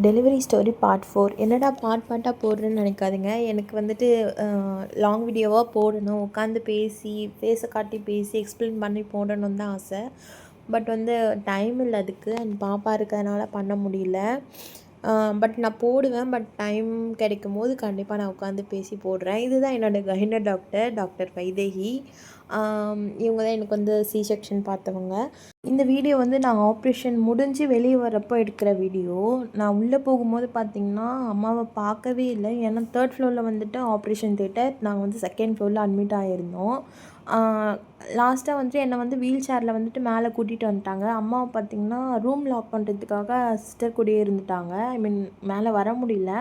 Delivery story part 4. என்னடா பார்ட்டாக போடுறேன்னு நினைக்காதீங்க. எனக்கு வந்துட்டு லாங் வீடியோவாக போடணும், உட்காந்து பேசி ஃபேஸை காட்டி பேசி எக்ஸ்பிளைன் பண்ணி போடணுன்னு தான் ஆசை. பட் வந்து டைம் இல்லை அதுக்கு, அண்ட் பாப்பா இருக்கிறதுனால பண்ண முடியல. பட் நான் போடுவேன். பட் டைம் கிடைக்கும் போது கண்டிப்பாக நான் உட்காந்து பேசி போடுறேன். இதுதான் என்னோடய கைன டாக்டர் வைதேகி. இவங்க தான் எனக்கு வந்து சி செக்ஷன் பார்த்தவங்க. இந்த வீடியோ வந்து நான் ஆப்ரேஷன் முடிஞ்சு வெளியே வரப்போ எடுக்கிற வீடியோ. நான் உள்ளே போகும்போது பார்த்திங்கன்னா அம்மாவை பார்க்கவே இல்லை. ஏன்னா 3rd ஃப்ளோரில் வந்துட்டு ஆப்ரேஷன் தியேட்டர், நாங்கள் வந்து 2nd ஃப்ளோரில் அட்மிட் ஆகியிருந்தோம். லாஸ்ட்டாக வந்துட்டு என்னை வந்து வீல் சேரில் வந்துட்டு மேலே கூட்டிகிட்டு வந்துட்டாங்க. அம்மாவை பார்த்திங்கன்னா ரூம் லாக் பண்ணுறதுக்காக சிஸ்டர் கூடயே இருந்துட்டாங்க. ஐ மீன் மேலே வர முடியல.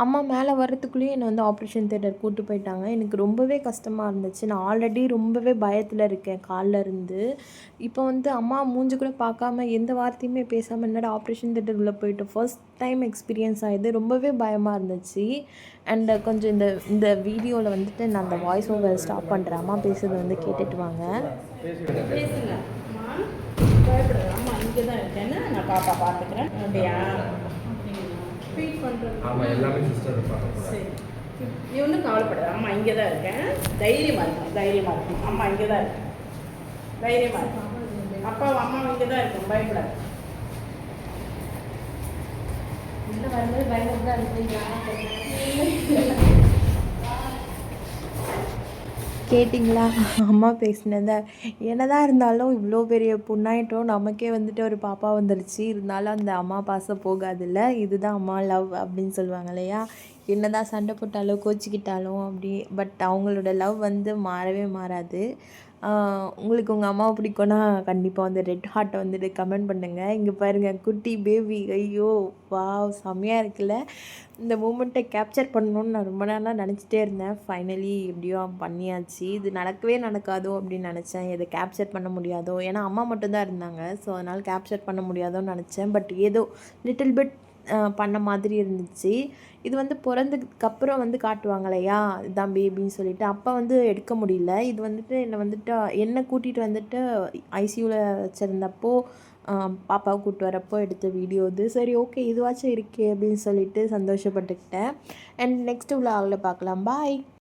அம்மா மேலே வர்றதுக்குள்ளேயே என்னை வந்து ஆப்ரேஷன் தியேட்டர் கூப்பிட்டு போயிட்டாங்க. எனக்கு ரொம்பவே கஷ்டமாக இருந்துச்சு. நான் ஆல்ரெடி ரொம்பவே பயத்தில் இருக்கேன் காலில் இருந்து. இப்போ வந்து அம்மா மூஞ்சி கூட பார்க்காம எந்த வார்த்தையுமே பேசாமல் என்னடா ஆப்ரேஷன் தியேட்டருக்குள்ளே போயிட்டு ஃபர்ஸ்ட் டைம் எக்ஸ்பீரியன்ஸ் ஆகிடுது. ரொம்பவே பயமாக இருந்துச்சு. அண்ட் கொஞ்சம் இந்த வீடியோவில் வந்துட்டு நான் அந்த வாய்ஸ் ஓவர் ஸ்டாப் பண்ணுறேன். அம்மா பேசுறது வந்து கேட்டுட்டு வாங்க. பேசுங்க அம்மா இங்கே தான் இருக்கேன்னு நான் பாப்பா பார்த்துக்கிறேன். அப்படியா ஃபீட் பண்ணுறது? ஆமாம், எல்லாமே சிஸ்டர் இருப்பாங்க. சரி, நீ ஒன்றும் கவலைப்படாத. அம்மா இங்கே தான் இருக்கேன். தைரியமாக இருக்கணும். அம்மா இங்கே தான் இருக்கேன். தைரியமாக இருக்கும். அப்பாவும் அம்மாவும் இங்கே தான் இருக்கும். பயப்படாது. இல்லை வரும்போது பயந்து தான் இருக்கீங்களா? கேட்டிங்களா அம்மா பேசினதை? என்னதான் இருந்தாலும் இவ்வளோ பெரிய பொண்ணாயிட்டோம், நமக்கே வந்துட்டு ஒரு பாப்பா வந்துடுச்சு. இருந்தாலும் அந்த அம்மா பாசம் போகாதில்ல. இதுதான் அம்மா லவ் அப்படின்னு சொல்லுவாங்க இல்லையா? என்னதான் சண்டை போட்டாலும் கோச்சிக்கிட்டாலும் அப்படி, பட் அவங்களோட லவ் வந்து மாறவே மாறாது. உங்களுக்கு உங்கள் அம்மாவை பிடிக்கும்னா கண்டிப்பாக வந்து ரெட் ஹார்ட்டை வந்துட்டு கமெண்ட் பண்ணுங்கள். இங்கே பாருங்கள், குட்டி பேபி. ஐயோ வாவ், செம்மையாக இருக்குல்ல? இந்த மூமெண்ட்டை கேப்சர் பண்ணணுன்னு நான் ரொம்ப நாளாக நினச்சிட்டே இருந்தேன். ஃபைனலி எப்படியோ பண்ணியாச்சு. இது நடக்கவே நடக்காதோ அப்படின்னு நினச்சேன். இதை கேப்சர் பண்ண முடியாதோ, ஏன்னா அம்மா மட்டும்தான் இருந்தாங்க. ஸோ அதனால் கேப்சர் பண்ண முடியாதோன்னு நினச்சேன். பட் ஏதோ லிட்டில் பிட் பண்ண மாதிரி இருந்துச்சு. இது வந்து பிறந்ததுக்கப்புறம் வந்து காட்டுவாங்க இல்லையா, இதுதான் பேபின்னு சொல்லிட்டு, அப்போ வந்து எடுக்க முடியல. இது வந்துட்டு என்னை கூட்டிகிட்டு வந்துட்டு ஐசியூவில் வச்சுருந்தப்போ பாப்பாவை கூப்பிட்டு வரப்போ எடுத்த வீடியோ இது. சரி, ஓகே, இதுவாச்சும் இருக்கே அப்படின்னு சொல்லிட்டு சந்தோஷப்பட்டுக்கிட்டேன். அண்ட் நெக்ஸ்ட் விலாகில் பார்க்கலாம். பாய்.